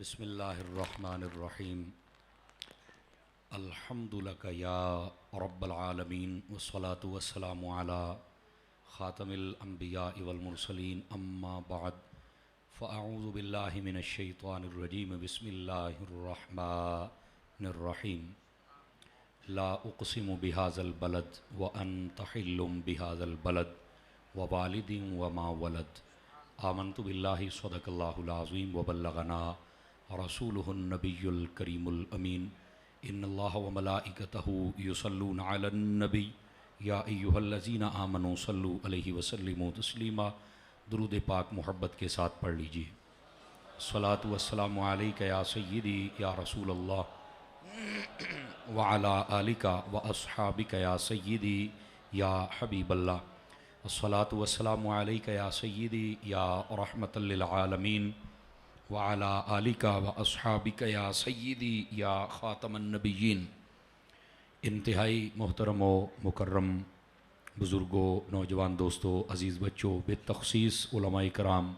बिस्मिल्लाहिर्रहमानिर्रहीम। अल्हम्दुलिल्लाह या रब्बल आलमीन वस्सलातु वस्सलामु अला ख़ातमिल अंबिया वल मुरसलीन अम्मा बाद फ़अऊज़ु बिल्लाहि मिनश शैतानिर रजीम बिस्मिल्लाहिर्रहमानिर्रहीम। ला उक़सिमु बिहाज़ल बलद व अन्त हिल्लुम बिहाज़ल बलद व वालिदिन व मा वलद। आमन्तु बिल्लाहि सदक़ल्लाहुल अज़ीम व बल्लगना रसूलुहुन नबियुल करीमुल अमीन। इन्नल्लाह व मलाइकतहु युसल्लूना अलन नबी या अय्युहल्लज़ीना आमनू सल्लु अलैहि वसल्लिमु तस्लीमा। दुरूद पाक मोहब्बत के साथ पढ़ लीजिए। सलातु वस्सलामु अलैका या सय्यिदी या रसूल अल्लाह व अला आलिका व अस्हाबिका या सय्यिदी या हबीबल्लाह। अस्सलातु वस्सलामु अलैका या सय्यिदी या रहमतल लिल आलमीन व अला आलिका व अस्हाबिका या सय्यिदी या ख़ातमन नबिय्यीन। इंतहाई मोहतरम व मुकर्रम बुज़ुर्गों, नौजवान दोस्तों, अज़ीज़ बच्चों, बेतख़सीस उलमाए किराम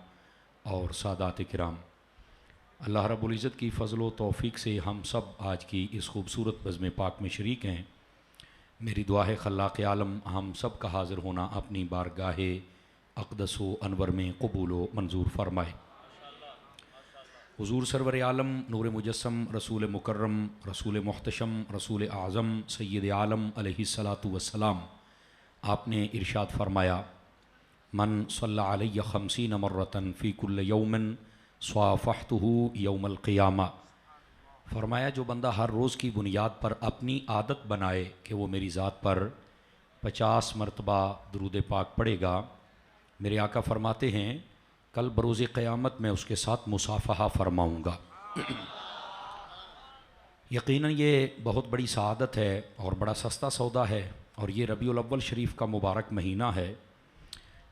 और सादात किराम, अल्लाह रब्बुल इज़्ज़त की फ़ज़ल व तौफ़ीक़ से हम सब आज की इस खूबसूरत बज़्म पाक में शरीक हैं। मेरी दुआ है खल्लाक़ आलम हम सब का हाज़िर होना अपनी बारगाह अक़दस व अनवर में क़बूल व मंजूर फ़रमाए। हुज़ूर सरवर आलम नूर मुजस्सम रसूल मुकर्रम रसूल मुहतशम रसूल आज़म सय्यद आलम अलैहिस्सलातु वस्सलाम, आपने इरशाद फ़रमाया, मन सल्ला अलैहि खमसीन मर्रतन फ़ी कुल्ल यौमिन स्वाफ़हतुहु यौमल क़ियामा। फ़रमाया जो बंदा हर रोज़ की बुनियाद पर अपनी आदत बनाए कि वो मेरी ज़ात पर 50 मरतबा दुरूद पाक पढ़ेगा, मेरे आका फ़रमाते हैं कल बरोज़ क़यामत में उसके साथ मुसाफ़हा फ़रमाऊँगा। यकीनन ये बहुत बड़ी सआदत है और बड़ा सस्ता सौदा है। और ये रबीउल अव्वल शरीफ का मुबारक महीना है।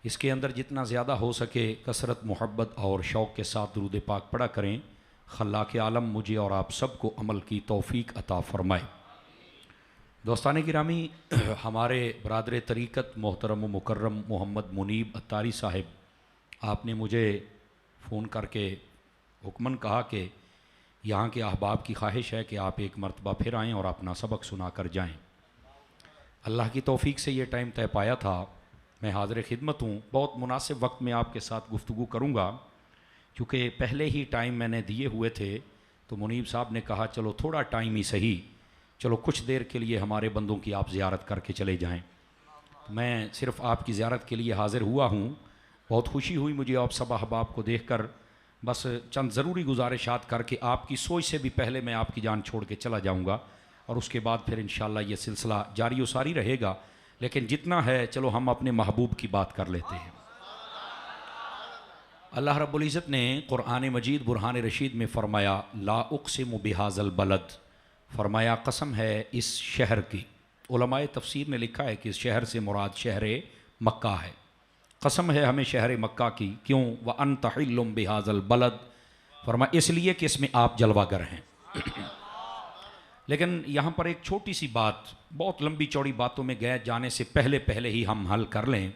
इसके अंदर जितना ज़्यादा हो सके कसरत, मोहब्बत और शौक़ के साथ दुरूद पाक पढ़ा करें। खल्लाक़ आलम मुझे और आप सबको अमल की तौफ़ीक़ अता फ़रमाए। दोस्तान गिरामी, हमारे बरादर तरीक़त मोहतरम व मुकर्रम मोहम्मद मुनीब अत्तारी साहिब, आपने मुझे फ़ोन करके हुक्मन कहा कि यहाँ के अहबाब की ख्वाहिश है कि आप एक मरतबा फिर आएँ और अपना सबक सुना कर जाएँ। अल्लाह की तौफ़ीक़ से ये टाइम तय पाया था। मैं हाज़िर खिदमत हूँ। बहुत मुनासिब वक्त में आपके साथ गुफ्तगू करूँगा, क्योंकि पहले ही टाइम मैंने दिए हुए थे। तो मुनीब साहब ने कहा चलो थोड़ा टाइम ही सही, चलो कुछ देर के लिए हमारे बंदों की आप ज़ियारत करके चले जाएँ। तो मैं सिर्फ़ आपकी ज़ियारत के लिए हाज़िर हुआ हूँ। बहुत खुशी हुई मुझे आप सब अहबाब को देख कर। बस चंद ज़रूरी गुजारिशात करके आपकी सोच से भी पहले मैं आपकी जान छोड़ के चला जाऊँगा और उसके बाद फिर इंशाअल्लाह ये सिलसिला जारी व सारी रहेगा। लेकिन जितना है चलो हम अपने महबूब की बात कर लेते हैं। अल्लाह रब्बुल इज़्ज़त ने क़ुरआन मजीद बुरहान रशीद में फ़रमाया, ला उक़सिमु बिहाज़ल बलद, फ़रमाया कसम है इस शहर की। उलमाए तफ़सीर ने लिखा है कि इस शहर से मुराद शहर मक्का है। कसम है हमें शहर मक्का की। क्यों? व अन्त हिल्लुम बिहाज़ल बलद, फ़रमाया इसलिए कि इसमें आप जलवागर हैं। लेकिन यहाँ पर एक छोटी सी बात, बहुत लंबी चौड़ी बातों में गए जाने से पहले पहले ही हम हल कर लें।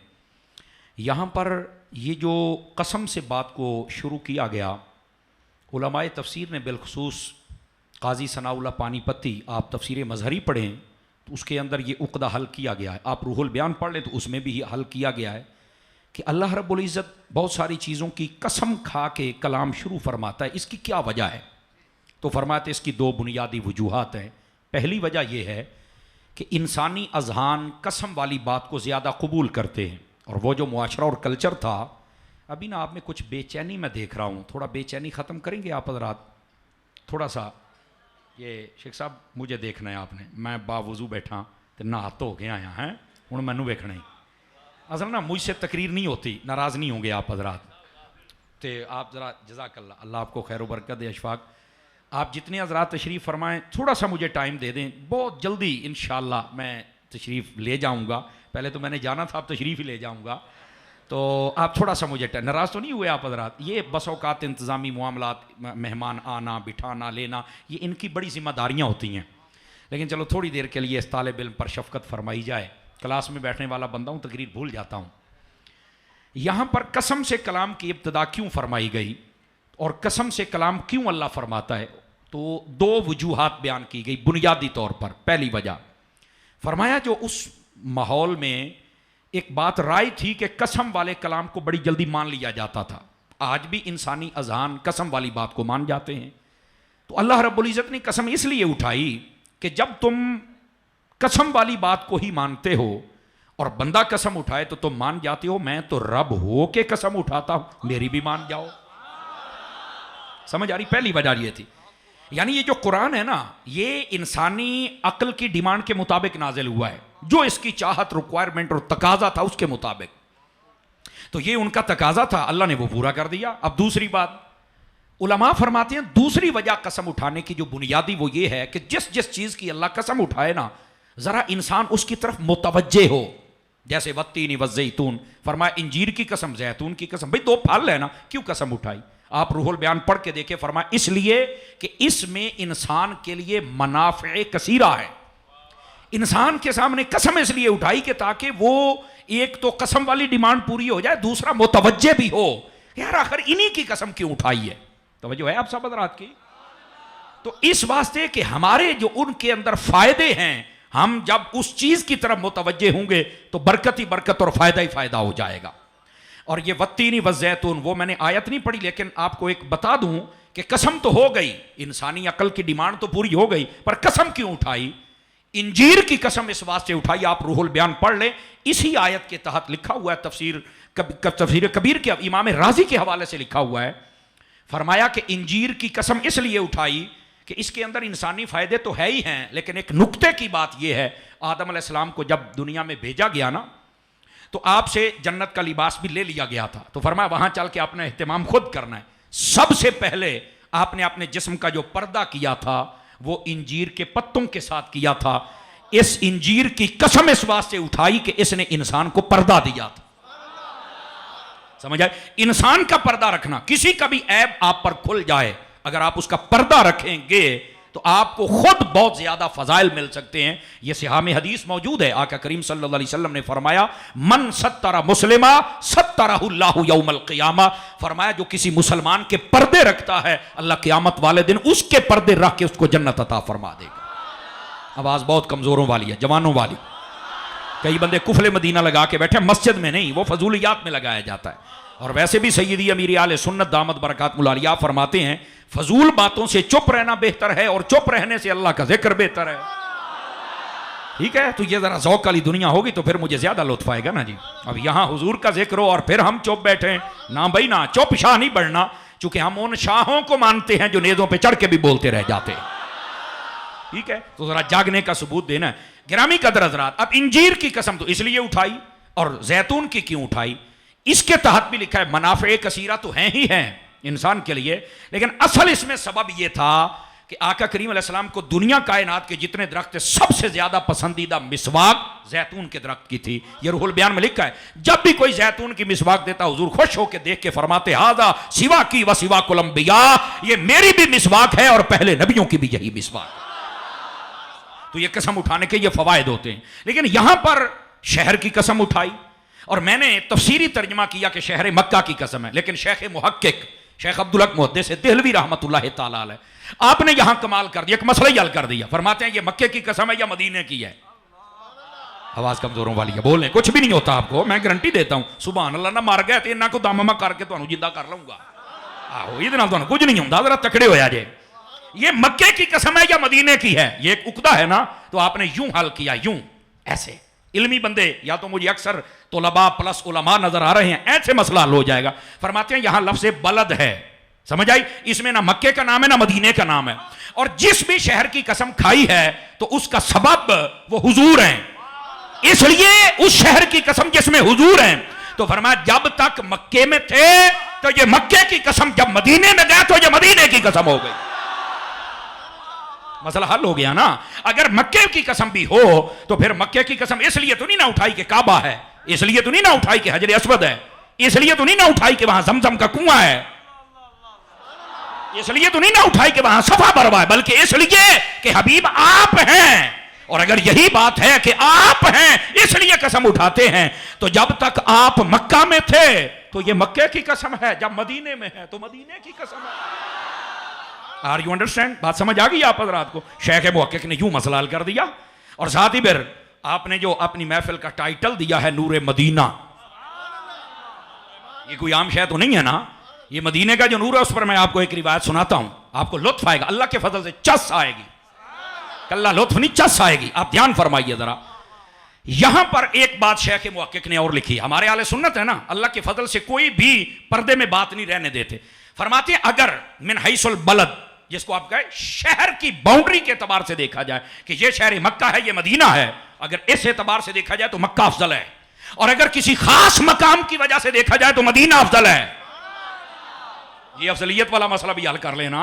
यहाँ पर ये जो कसम से बात को शुरू किया गया, उलमाए तफ़सीर ने बिलखसूस काजी सनाउल्लाह पानीपती, आप तफ़सीर मज़हरी पढ़ें तो उसके अंदर ये उक़दा हल किया गया है। आप रूहुल बयान पढ़ लें तो उसमें भी हल किया गया है कि अल्लाह रब्बुल इज़्ज़त बहुत सारी चीज़ों की कसम खा के कलाम शुरू फरमाता है। इसकी क्या वजह है? तो फरमाते इसकी दो बुनियादी वजूहात हैं। पहली वजह यह है कि इंसानी अज़हान कसम वाली बात को ज़्यादा कबूल करते हैं। और वो जो मुआशरा और कल्चर था, अभी ना आप में कुछ बेचैनी मैं देख रहा हूँ, थोड़ा बेचैनी ख़त्म करेंगे आप हज़रात? थोड़ा सा ये शेख साहब मुझे देखना है आपने, मैं बावजू बैठा तो नहा धो के आया हैं, हुण मैनू वेखना ही। असल ना मुझसे तकरीर नहीं होती, नाराज़ नहीं होंगे आप हज़रात। तो आप ज़रा जज़ाकल्लाह, अल्लाह आपको खैर बरकत दे। अशफाक आप जितने हज़रात तशरीफ़ फरमाएँ थोड़ा सा मुझे टाइम दे दें, बहुत जल्दी इंशाअल्लाह मैं तशरीफ़ ले जाऊँगा। पहले तो मैंने जाना था, अब तशरीफ़ ही ले जाऊँगा। तो आप थोड़ा सा मुझे नाराज़ तो नहीं हुए आप हज़रात? ये बस औक़ात इंतज़ामी मामलात, मेहमान आना बिठाना लेना, ये इनकी बड़ी ज़िम्मेदारियाँ होती हैं। लेकिन चलो थोड़ी देर के लिए इस तालिब इल्म पर शफ़क़त फरमाई जाए। क्लास में बैठने वाला बंदा हूँ, तकरीर भूल जाता हूँ। यहाँ पर कसम से कलाम की इब्तिदा क्यों फरमाई गई? और कसम से कलाम क्यों अल्लाह फरमाता है, तो दो वजूहात बयान की गई बुनियादी तौर पर। पहली वजह फरमाया, जो उस माहौल में एक बात राय थी कि कसम वाले कलाम को बड़ी जल्दी मान लिया जाता था। आज भी इंसानी अजान कसम वाली बात को मान जाते हैं। तो अल्लाह रब्बुल इज़्ज़त ने कसम इसलिए उठाई कि जब तुम कसम वाली बात को ही मानते हो और बंदा कसम उठाए तो तुम मान जाते हो, मैं तो रब हो के कसम उठाता हूं, मेरी भी मान जाओ। समझ आ रही? पहली वजह ये थी। यानी ये जो कुरान है ना, ये इंसानी अक्ल की डिमांड के मुताबिक नाजिल हुआ है, जो इसकी चाहत, रिक्वायरमेंट और तकाजा था उसके मुताबिक। तो ये उनका तकाजा था, अल्लाह ने वो पूरा कर दिया। अब दूसरी बात, उलमा फरमाते हैं दूसरी वजह कसम उठाने की जो बुनियादी वो ये है कि जिस जिस चीज की अल्लाह कसम उठाए ना, जरा इंसान उसकी तरफ मुतवज्जे हो। जैसे वत्तीन वज़ैतून, फरमाया इंजीर की कसम, जैतून की कसम, भाई दो फल है ना, क्यों कसम उठाई? आप रूहुल बयान पढ़ के देखे, फरमाया इसलिए कि इसमें इंसान के लिए मनाफ़े कसीरा है। इंसान के सामने कसम इसलिए उठाई कि ताकि वो एक तो कसम वाली डिमांड पूरी हो जाए, दूसरा मुतवज्जे भी हो, यार आखिर इन्हीं की कसम क्यों उठाई है। तवज्जो है आप सब हज़रात की? तो इस वास्ते कि हमारे जो उनके अंदर फायदे हैं, हम जब उस चीज की तरफ मुतवज्जे होंगे तो बरकत ही बरकत और फायदा ही फायदा हो जाएगा। और ये वत्तीनी वज़ैतून, वो मैंने आयत नहीं पढ़ी, लेकिन आपको एक बता दूं कि कसम तो हो गई, इंसानी अकल की डिमांड तो पूरी हो गई, पर कसम क्यों उठाई? इंजीर की कसम इस वास्ते उठाई, आप रूहुल बयान पढ़ लें, इसी आयत के तहत लिखा हुआ है। तफसीर कबीर के इमाम राजी के हवाले से लिखा हुआ है। फरमाया कि इंजीर की कसम इसलिए उठाई कि इसके अंदर इंसानी फायदे तो है ही हैं, लेकिन एक नुक्ते की बात यह है, आदम अलैहिस्सलाम को जब दुनिया में भेजा गया ना, तो आपसे जन्नत का लिबास भी ले लिया गया था। तो फरमाया वहां चल के आपने एहतिमाम खुद करना है। सबसे पहले आपने अपने जिस्म का जो पर्दा किया था वो इंजीर के पत्तों के साथ किया था। इस इंजीर की कसम इस वास्ते उठाई कि इसने इंसान को पर्दा दिया था। समझ आए? इंसान का पर्दा रखना, किसी का भी ऐब आप पर खुल जाए, अगर आप उसका पर्दा रखेंगे तो आपको खुद बहुत ज्यादा फजाइल मिल सकते हैं। यह सिहा में हदीस मौजूद है, आका करीम सल्लल्लाहु अलैहि वसल्लम ने फरमाया, मन सत्तरा मुस्लिमा सत्तरहुल्लाहु यौमल क़ियामा। फरमाया जो किसी मुसलमान के पर्दे रखता है, अल्लाह क़ियामत वाले दिन उसके पर्दे रख के उसको जन्नत अता फरमा देगा। आवाज बहुत कमजोरों वाली है, जवानों वाली। कई बंदे कुफले मदीना लगा के बैठे, मस्जिद में नहीं, वो फजूलियात में लगाया जाता है। और वैसे भी सैयदी अमीर आले सुन्नत दामद बरकातुहुल आलिया फरमाते हैं, फजूल बातों से चुप रहना बेहतर है और चुप रहने से अल्लाह का जिक्र बेहतर है। ठीक है? तो ये जरा ज़ौक़ वाली दुनिया होगी तो फिर मुझे ज्यादा लुत्फ आएगा ना जी। अब यहां हुजूर का जिक्र हो और फिर हम चुप बैठे ना, भाई ना, चुप शाह नहीं बढ़ना, चूंकि हम उन शाहों को मानते हैं जो नेज़ों पे चढ़ के भी बोलते रह जाते हैं। ठीक है? तो जरा जागने का सबूत देना है। गिरामी कदर हज़रात, अब इंजीर की कसम तो इसलिए उठाई और जैतून की क्यों उठाई? इसके तहत भी लिखा है मनाफ़े कसीरा तो हैं ही हैं इंसान के लिए, लेकिन असल इसमें सबब यह था कि आका करीम अलैहिस्सलाम को दुनिया कायनात के जितने दरख्त थे सबसे ज्यादा पसंदीदा मिसवाक जैतून के दरख्त की थी। यह रूहुल बयान में लिखा है, जब भी कोई जैतून की मिसवाक देता हुजूर खुश होकर देख के फरमाते, हाजा सिवा की व सिवा कुल अंबिया, ये मेरी भी मिसवाक है और पहले नबियों की भी यही मिसवाक है। तो ये कसम उठाने के ये फवायद होते हैं। लेकिन यहां पर शहर की कसम उठाई और मैंने तफसीरी तर्जमा किया कि शहर मक्का की कसम है, लेकिन शेख मुहक्किक शेख अब्दुल हक मुहद्दिस देहलवी रहमतुल्लाह तआला अलैह, आपने यहां कमाल कर दिया, एक मसला ही हल कर दिया। फरमाते हैं ये मक्के की कसम है या मदीने की है? आवाज कमजोरों वाली है, बोलें, कुछ भी नहीं होता आपको, मैं गारंटी देता हूं। सुभान अल्लाह ना मर गए तो इन्ना को दम करके तुहानू जिंदा कर लूंगा। आहो, ये नाल तुहानू कुछ नहीं होता, जरा तकड़े होया जे। ये मक्के की कसम है या मदीने की है? ये एक उकदा है ना, तो आपने यूं हल किया, यूं ऐसे। इल्मी बंदे या तो मुझे अक्सर तोलबा प्लस उलमा नजर आ रहे हैं, ऐसे मसला हल हो जाएगा। फरमाते हैं यहां लफ्ज़ बलद है, समझ आई? इसमें ना मक्के का नाम है ना मदीने का नाम है। और जिस भी शहर की कसम खाई है तो उसका सबब वो हुजूर हैं, इसलिए उस शहर की कसम जिसमें हुजूर हैं। तो फरमाया जब तक मक्के में थे तो ये मक्के की कसम, जब मदीने में गए तो ये मदीने की कसम हो गई। मसला हल हो गया ना। अगर मक्के की कसम भी हो तो फिर मक्के की कसम इसलिए तो नहीं ना उठाई कि काबा है, इसलिए तो नहीं ना उठाई कि हजर अस्वद है, इसलिए तो नहीं ना उठाई कि वहां जमजम का कुआं है, इसलिए तो नहीं ना उठाई कि वहां सफा मरवा है, बल्कि इसलिए कि हबीब आप हैं। और अगर यही बात है कि आप हैं इसलिए कसम उठाते हैं, तो जब तक आप मक्का में थे तो ये मक्के की कसम है, जब मदीने में है तो मदीने की कसम है। Are you understand? बात समझ आ गई आप हज़रात को? शेख मुहक्किक ने यूं मसला हल कर दिया। और साथ ही फिर आपने जो अपनी महफिल का टाइटल दिया है नूरे मदीना, ये कोई आम शय तो नहीं है ना। ये मदीने का जो नूर है उस पर मैं आपको एक रिवायत सुनाता हूं, आपको लुत्फ आएगा, अल्लाह के फजल से चस आएगी, कल्ला लुत्फ नहीं चस आएगी। आप ध्यान फरमाइए जरा। यहां पर एक बात शेख मुहक्किक ने और लिखी, हमारे आले सुन्नत है ना, अल्लाह के फजल से कोई भी पर्दे में बात नहीं रहने देते। फरमाते हैं अगर मिन हैसुल बलद, जिसको आप कहें शहर की बाउंड्री के एतबार से देखा जाए कि ये शहर मक्का है, ये मदीना है, अगर इस एतबार से देखा जाए तो मक्का अफजल है, और अगर किसी खास मकाम की वजह से देखा जाए तो मदीना अफजल है। ये अफजलियत वाला मसला भी हल कर लेना,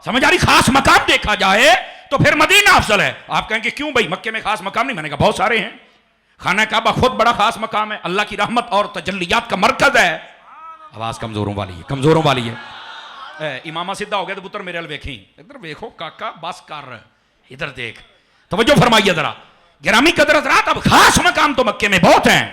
समझ आ रही? खास मकाम देखा जाए तो फिर मदीना अफजल है। आप कहेंगे क्यों भाई, मक्के में खास मकाम नहीं? मैंने कहा बहुत सारे हैं। खाना काबा खुद बड़ा खास मकाम है, अल्लाह की रहमत और तजल्लियात का मरकज है। आवाज कमजोरों वाली है, कमजोरों वाली है। इमामा सीधा हो गया तो पुत्र मेरे अल वेखी, इधर देखो काका बस कर, इधर देख, तवज्जो फरमाइए जरा। गिरामी कदर हज़रात, अब खास मकाम तो मक्के में बहुत हैं,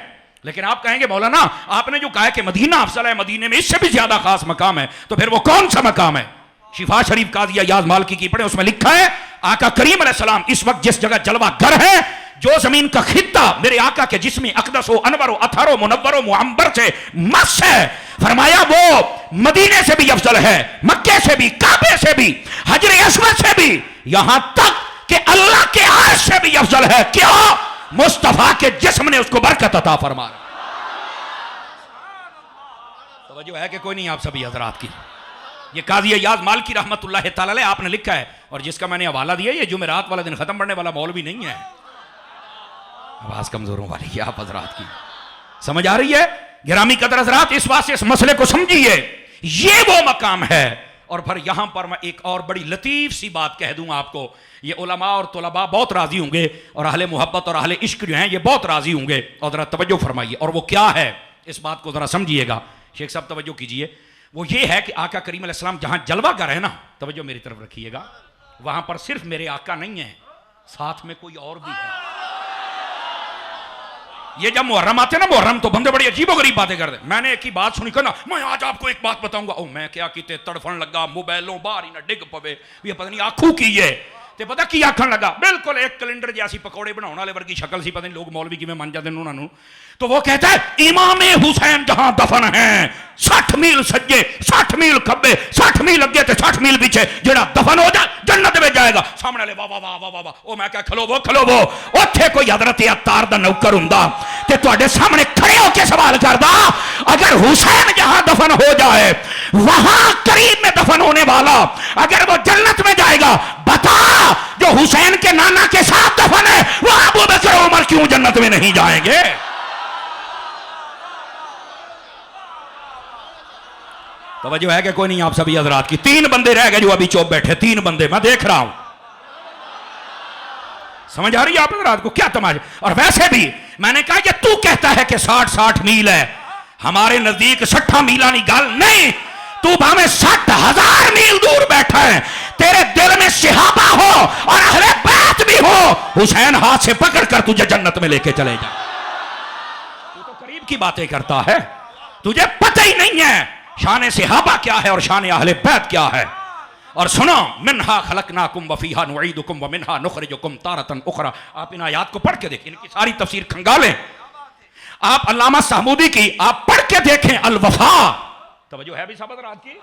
लेकिन आप कहेंगे मौलाना आपने जो कहा है कि मदीना अफजल है, मदीने में इससे भी ज्यादा खास मकाम है, तो फिर वो कौन सा मकाम है? शिफा शरीफ काज़ी अय्याज़ मालिकी की पढ़े, उसमें लिखा है आका करीम अलैहिस्सलाम इस वक्त जिस जगह जलवा घर है, जो जमीन का खित्ता मेरे आका के जिस्मी अकदस अनवर अथारो मुनव्वरो मुअम्बर से मस है, फरमाया वो मदीने से भी अफजल है, मक्के से भी, काबे से भी, हजर अस्वद से भी, यहां तक कि अल्लाह के अर्श से भी अफजल है। क्यों? मुस्तफा के जिस्म ने उसको बरकत अता फरमा। तवज्जो है कि कोई नहीं आप सभी हजरात की? ये काज़ी अय्याज़ मालिकी रहमतुल्लाह तआला अलैह आपने लिखा है, और जिसका मैंने हवाला दिया, ये जुमेरात वाला दिन खत्म पढ़ने वाला मौलवी नहीं है। आवाज कमजोरों वाली है आप हजरात की, समझ आ रही है? गिरामी कदर हजरात, इस वास्ते इस मसले को समझिए, ये वो मकाम है। और फिर यहां पर मैं एक और बड़ी लतीफ सी बात कह दूं आपको, ये उलमा और तुलबा बहुत राजी होंगे, और अहले मोहब्बत और अहले इश्क जो हैं ये बहुत राजी होंगे, और जरा तवज्जो फरमाइए। और वो क्या है, इस बात को जरा समझिएगा। शेख साहब तवज्जो कीजिए। वो ये है कि आका करीम अलैहिस्सलाम जहां जलवा घर है ना, तवज्जो मेरी तरफ रखिएगा, वहां पर सिर्फ मेरे आका नहीं है, साथ में कोई और भी है। ये जब मुहर्रम आते ना, मुहर्रम तो बंदे बड़ी अजीबोगरीब बातें करते। मैंने एक ही बात सुनी करना, मैं आज आपको एक बात बताऊंगा। ओ मैं क्या किते तड़फन लगा, मोबाइलों बाहर ही ना डिग पवे, ये पता नहीं आखू की है, ते पता की आखन लगा, बिल्कुल एक कैलेंडर जैसी पकौड़े बनाने वाले वर्गी शक्ल सी, पता नहीं लोग मौलवी किवें मन जाते उन्होंने। तो वो कहता है इमाम हुसैन जहां दफन है, 60 मील सज्जे 60 मील खब्बे 60 मील अगे ते 60 मील पीछे, जेड़ा दफन हो जाए जन्नत में जाएगा। सामने वाले वाह वाह वाह वाह वाह, ओ मैं क्या खलोवो खलोवो, उत्थे कोई हजरत अत्तार दा नौकर हुंदा ते तुहाडे सामने खड़े होके सवाल करदा, अगर हुसैन जहां दफन हो जाए, वहां करीब में दफन होने वाला अगर वो जन्नत में जाएगा, बता जो हुसैन के नाना के साथ दफन है वो अबू बकर उमर क्यों जन्नत में नहीं जाएंगे? तवज्जो है कि कोई नहीं आप सभी हजरात की? 3 बंदे रह गए जो अभी चुप बैठे, 3 बंदे मैं देख रहा हूं, समझ आ रही है आप हजरात को क्या तमाशा? और वैसे भी मैंने कहा कि तू कहता है कि 60 मील है, हमारे नजदीक 60 मीलानी गल नहीं, तू भावे 60,000 मील दूर बैठा है, तेरे दिल में सिहाबा हो और अहले बैत भी हो, हुसैन हाथ से पकड़ कर तुझे जन्नत में लेके चले जा। तू तो करीब की बातें करता है, तुझे पता ही नहीं है शान सिहाबा क्या है और शान अहले बैत क्या है। और सुनो, मिन्हा खलकनाकुम व फीहा नुईदुकुम व मिन्हा नुखरिजुकुम तारतन उखरा। आप इन आयात को पढ़ के देखें, इनकी सारी तफसीर खंगालें, आप अल्लामा साहमूदी की आप पढ़ के देखें, अल वफा, तवज्जो है भी साहब रात की,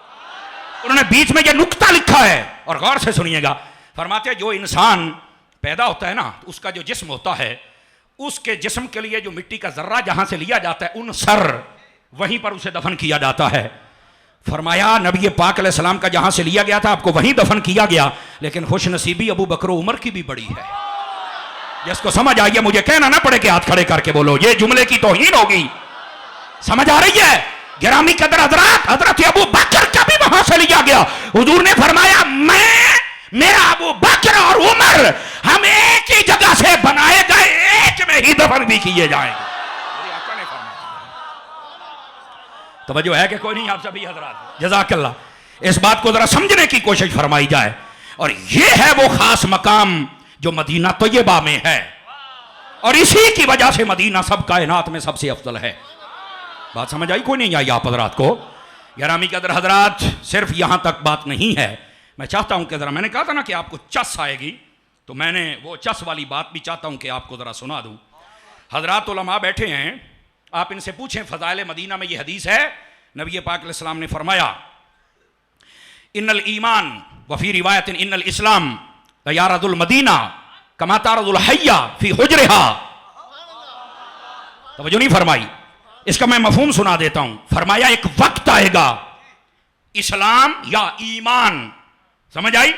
उन्होंने बीच में ये नुक्ता लिखा है और गौर से सुनिएगा। फरमाते हैं जो इंसान पैदा होता है ना, उसका जो जिस्म होता है, उसके जिस्म के लिए जो मिट्टी का जर्रा जहां से लिया जाता है, उन सर वहीं पर उसे दफन किया जाता है। फरमाया नबी पाक अलैहिस्सलाम का जहां से लिया गया था आपको वहीं दफन किया गया, लेकिन खुश नसीबी अबू बकर उमर की भी बड़ी है। जिसको समझ आई है मुझे कहना ना पड़े कि हाथ खड़े करके बोलो, ये जुमले की तौहीन होगी, समझ आ रही है? गिरामी कदर हजरत, हजरत अबू बकर का भी वहां से लिया गया। हुजूर ने फरमाया मैं, मेरा अबू बकर और उमर हम एक ही जगह से बनाए गए, एक में ही दफन भी किए जाएंगे। तवज्जो है कि कोई नहीं आप सभी हजरात? जज़ाकल्लाह। इस बात को जरा समझने की कोशिश फरमाई जाए। और ये है वो खास मकाम जो मदीना तैयबा में है, और इसी की वजह से मदीना सब कायनात में सबसे अफजल है। बात समझ आई कोई नहीं आई आप हजरात को? ग्रामी कदर हजरात, सिर्फ यहां तक बात नहीं है। मैं चाहता हूं कि जरा, मैंने कहा था ना कि आपको चस आएगी, तो मैंने वो चस वाली बात भी चाहता हूं कि आपको जरा सुना दूं। हजरात उलमा बैठे हैं, आप इनसे पूछें फ़ज़ाइल मदीना में ये हदीस है, नबी पाक अलैहि सलाम ने फरमाया इन्नल ईमान वफ़ी रिवायत इन्नल इस्लाम यारदुल मदीना कमा तारदुल हय्या फी हुजरिहा। तवज्जो नहीं फरमाई, इसका मैं मफहूम सुना देता हूं। फरमाया एक वक्त आएगा इस्लाम या ईमान, समझ आई,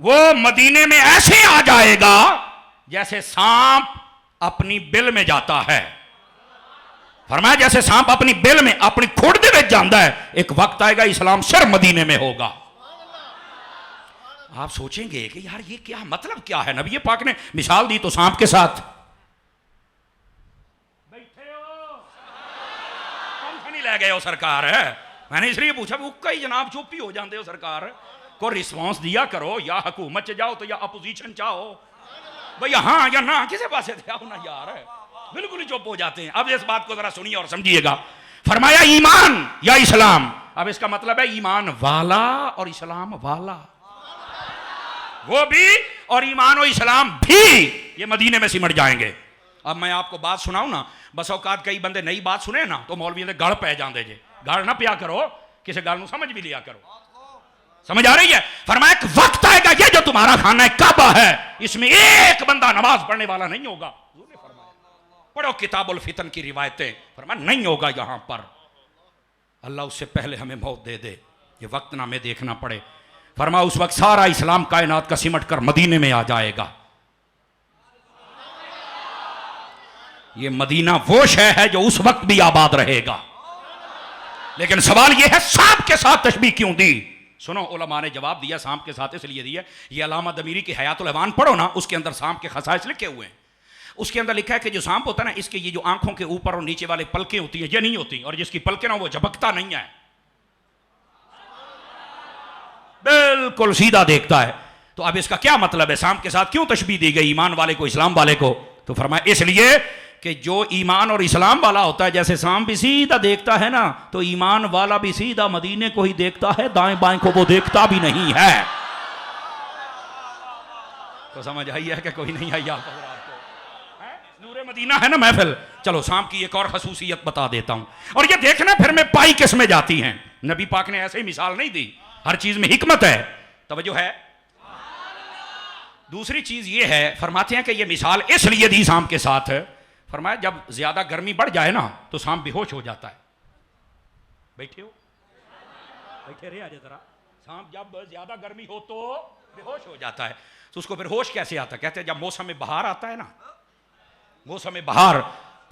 वो मदीने में ऐसे आ जाएगा जैसे सांप अपनी बिल में जाता है। फरमाया जैसे सांप अपनी बिल में, अपनी खुड दे विच जाता है, एक वक्त आएगा इस्लाम सिर्फ मदीने में होगा। आप सोचेंगे कि यार ये क्या मतलब क्या है? नबी पाक ने मिसाल दी तो सांप के साथ। बैठे हो पंख नहीं ले गए हो सरकार है, मैंने इसलिए पूछा उक्का ही जनाब चुप ही हो जाते हो सरकार, को रिस्पॉन्स दिया करो, या हुकूमत च जाओ तो या अपोजिशन चाहो भाई, हाँ या ना किसी पासे थे आओ ना यार, बिल्कुल ही चुप हो जाते हैं। अब इस बात को जरा सुनिए और समझिएगा। फरमाया ईमान या इस्लाम, अब इसका मतलब है ईमान वाला और इस्लाम वाला, वो भी और ईमान और इस्लाम भी ये मदीने में सिमट जाएंगे। अब मैं आपको बात सुनाऊं ना, बस औकात कई बंदे नई बात सुने ना तो मौलवी दे गल पै जाते जे, गल ना पिया करो, किसी गल को समझ भी लिया करो, समझ आ रही है? फरमाया एक वक्त आएगा ये जो तुम्हारा खाना है काबा है, इसमें एक बंदा नमाज पढ़ने वाला नहीं होगा। पढ़ो किताबुल फितन की रिवायतें, फरमाया नहीं होगा यहां पर, अल्लाह उससे पहले हमें मौत दे दे, ये वक्त ना हमें देखना पड़े। फरमाया उस वक्त सारा इस्लाम कायनात का सिमट कर मदीने में आ जाएगा। ये मदीना वो शहर है जो उस वक्त भी आबाद रहेगा। लेकिन सवाल यह है सांप के साथ तशबीह क्यों दी? सुनो, उलमा ने जवाब दिया सांप के साथ इसलिए दिया, ये अलामा दमीरी की हयातुल हैवान पढ़ो ना, उसके अंदर सांप के खसाइस लिखे हुए हैं। उसके अंदर लिखा है कि जो सांप होता है ना, इसके ये जो आंखों के ऊपर और नीचे वाले पलकें होती हैं ये नहीं होती, और जिसकी पलकें ना वो झपकता नहीं है, बिल्कुल सीधा देखता है। तो अब इसका क्या मतलब है? सांप के साथ क्यों तशबीह दी गई ईमान वाले को, इस्लाम वाले को? तो फरमाया इसलिए कि जो ईमान और इस्लाम वाला होता है, जैसे सांप भी सीधा देखता है ना, तो ईमान वाला भी सीधा मदीने को ही देखता है, दाएं बाएं को वो देखता भी नहीं है। तो समझ आई है कि कोई नहीं आई आपको? नूरे मदीना है ना महफिल। चलो सांप की एक और खसूसियत बता देता हूं, और ये देखना फिर में पाई किस में जाती हैं। नबी पाक ने ऐसे ही मिसाल नहीं दी, हर चीज में हिकमत है, तवज्जो है। दूसरी चीज ये है, फरमाते हैं कि ये मिसाल इसलिए दी सांप के साथ, फरमाया जब ज्यादा गर्मी बढ़ जाए ना तो सांप बेहोश हो जाता है। बैठे हो, बैठे रहे आजे जरा। सांप जब ज्यादा गर्मी हो तो बेहोश हो जाता है, तो उसको फिर होश कैसे आता है? कहते हैं जब मौसम में बहार आता है ना, मौसम में बहार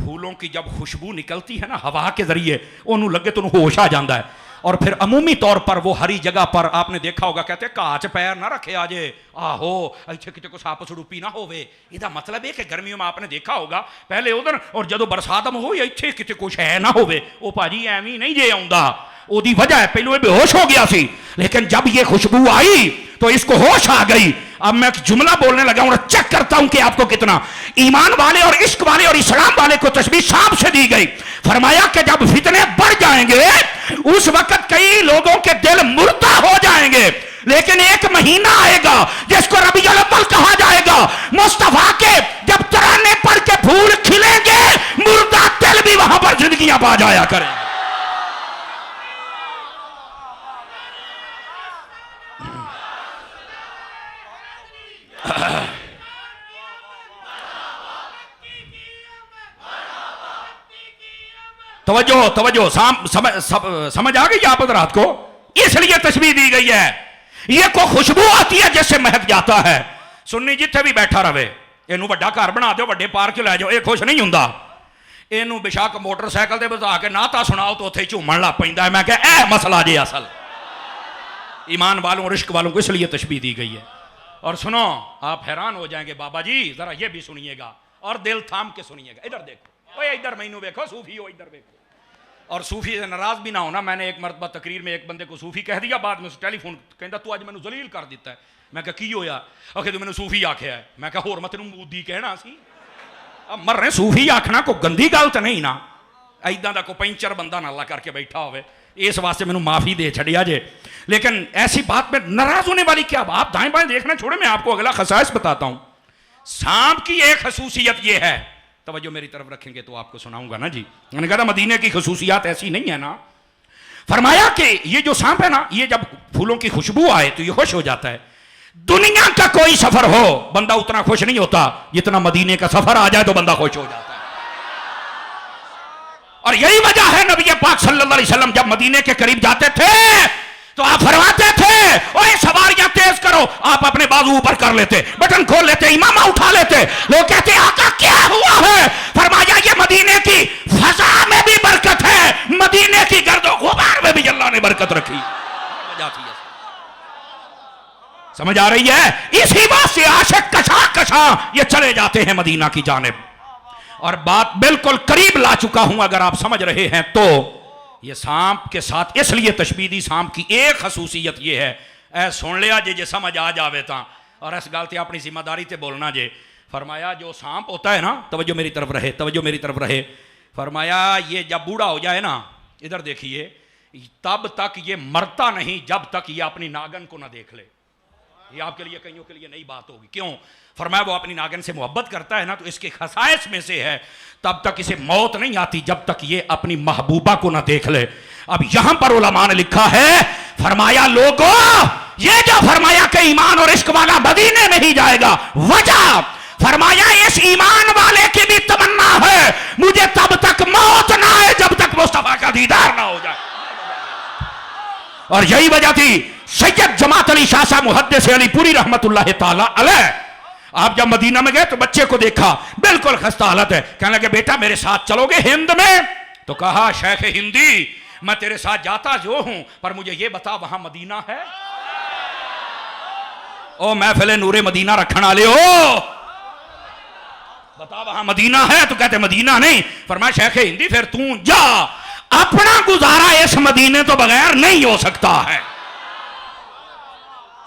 फूलों की जब खुशबू निकलती है ना हवा के जरिए, उन्होंने लगे तो होश आ जाता है। और फिर अमूमी तौर पर वो हरी जगह पर आपने देखा होगा, कहते हैं घाह च पैर ना रखे आजे, आहो इत्थे किते को सप सड़ूपी ना होवे। इसका मतलब है कि गर्मियों में आपने देखा होगा पहले उधर, और जदों बरसात हो इत्थे किते कुछ है ना होवे, ओ भाजी एवं नहीं जे आउंदा, ओदी वजह है पहले बेहोश हो गया सी, लेकिन जब ये खुशबू आई तो इसको होश आ गई। अब मैं एक जुमला बोलने लगा हूं, चेक करता हूं कि आपको कितना ईमान वाले और इश्क वाले और इस्लाम वाले को तस्बीह सांप से दी गई। फरमाया कि जब फितने बढ़ जाएंगे उस वक्त कई लोगों के दिल मुर्दा हो जाएंगे, लेकिन एक महीना आएगा जिसको रबीउल अव्वल कहा जाएगा, मुस्तफा के जब तराने पढ़ के फूल खिलेंगे, मुर्दा दिल भी वहां पर जिंदगियां पा जाया करेंगे। तवज्जो तवज्जो, समझ आ गई आप रात को? इसलिए तस्बीह दी गई है। ये को खुशबू आती है जिससे महक जाता है। सुन्नी जिथे भी बैठा रहे, इनू वड्डा घर बना दो, वड्डे पार्क लै जाओ, ये खुश नहीं हुंदा। इनू बेशक मोटरसाइकिल ते बता के नाता सुनाओ तो उत्थे झूमन लग पैंदा। मैं कहा ऐ मसला जे असल ईमान वालों और इश्क वालों को इसलिए तशबीह दी गई है। और सुनो, आप हैरान हो जाएंगे, बाबा जी जरा ये भी सुनिएगा और दिल थाम के सुनिएगा। इधर देखो, ओए इधर मैनू देखो, सूफी हो इधर देखो। और सूफी से नाराज भी ना होना, मैंने एक मरतबा तकरीर में एक बंदे को सूफी कह दिया, बाद में टेलीफोन कहता तू अज मैनू जलील कर दिता है। मैं कहा की होया? आखे तू मैनू सूफी आख्या है। मैं कहा होर मैं तेनू मूदी कहना सी, अब मर रहे सूफी आखना कोई गंदी गल तो नहीं ना, इदा का कोई पैंचर बंदा ना अल्लाह करके बैठा हो, इस वास्ते मैंने माफ़ी दे छड़िया जे। लेकिन ऐसी बात में नाराज होने वाली क्या, आप दाएं बाएं देखना छोड़े, मैं आपको अगला खसाइस बताता हूं। सांप की एक खसूसियत यह है, तवज्जो मेरी तरफ रखेंगे तो आपको सुनाऊंगा ना जी। मैंने कहा मदीने की खसूसियात ऐसी नहीं है ना। फरमाया कि ये जो सांप है ना, ये जब फूलों की खुशबू आए तो ये खुश हो जाता है। दुनिया का कोई सफर हो बंदा उतना खुश नहीं होता जितना मदीने का सफर आ जाए तो बंदा खुश हो जाता है। और यही वजह है नबी पाक सल्लल्लाहु अलैहि वसल्लम जब मदीने के करीब जाते थे तो आप फरमाते थे ओए सवारियां तेज करो, आप अपने बाजू ऊपर कर लेते, बटन खोल लेते, इमामा उठा लेते। लोग कहते आका क्या हुआ है? फरमाया ये मदीने की फजा में भी बरकत है, मदीने की गर्दो गुबार में भी अल्लाह ने बरकत रखी। समझ आ रही है? इसी बात से आशिक कशा कशा ये चले जाते हैं मदीना की जानिब। और बात बिल्कुल करीब ला चुका हूं, अगर आप समझ रहे हैं तो। ये सांप के साथ इसलिए तशबीह दी, सांप की एक खसूसियत ये है, ऐ सुन लिया जे समझ आ जावे ता, और इस गल ते अपनी जिम्मेदारी ते बोलना जे। फरमाया जो सांप होता है ना, तवज्जो मेरी तरफ रहे, तवज्जो मेरी तरफ रहे। फरमाया ये जब बूढ़ा हो जाए ना, इधर देखिए, तब तक ये मरता नहीं जब तक ये अपनी नागन को ना देख ले। ये आपके लिए कईयों के लिए नई बात होगी। क्यों? फरमाया वो अपनी नागन से मोहब्बत करता है ना, तो इसके खसाइस में से है तब तक इसे मौत नहीं आती जब तक ये अपनी महबूबा को ना देख ले। अब यहां पर उलमा ने लिखा है, फरमाया लोगों ये जो फरमाया कि ईमान और इश्क वाला मदीने में ही जाएगा, वजह फरमाया इस ईमान वाले की भी तमन्ना है मुझे तब तक मौत ना आए जब तक मुस्तफा का दीदार ना हो जाए। और यही वजह थी सैयद जमात अली शाह साहब मुहद्दिस अलीपुरी रहमतुल्लाह ताला अलैह, आप जब मदीना में गए तो बच्चे को देखा बिल्कुल खस्ता हालत है, कहने लगे बेटा मेरे साथ चलोगे हिंद में? तो कहा शेख हिंदी मैं तेरे साथ जाता जो हूं, पर मुझे ये बता वहां मदीना है? ओ महफिले नूरे मदीना रखने वाले हो, बता वहां मदीना है? तो कहते मदीना नहीं। फरमाया शेख हिंदी फिर तू जा, अपना गुजारा इस मदीने तो बगैर नहीं हो सकता है।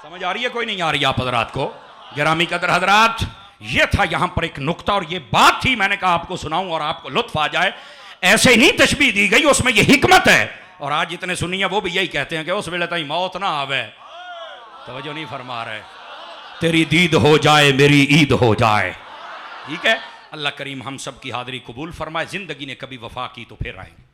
समझ आ रही है कोई नहीं आ रही आप हजरात को? गिरामी कदर हजरात, ये था यहां पर एक नुक्ता, और ये बात थी मैंने कहा आपको सुनाऊं और आपको लुत्फ आ जाए। ऐसे नहीं तशबीह दी गई, उसमें ये हिकमत है। और आज जितने सुनी है वो भी यही कहते हैं कि उस वेले ताई मौत ना आवे। तवज्जो नहीं फरमा रहे, तेरी दीद हो जाए मेरी ईद हो जाए। ठीक है, अल्लाह करीम हम सब की हाजिरी कबूल फरमाए। जिंदगी ने कभी वफा की तो फिर आएंगे।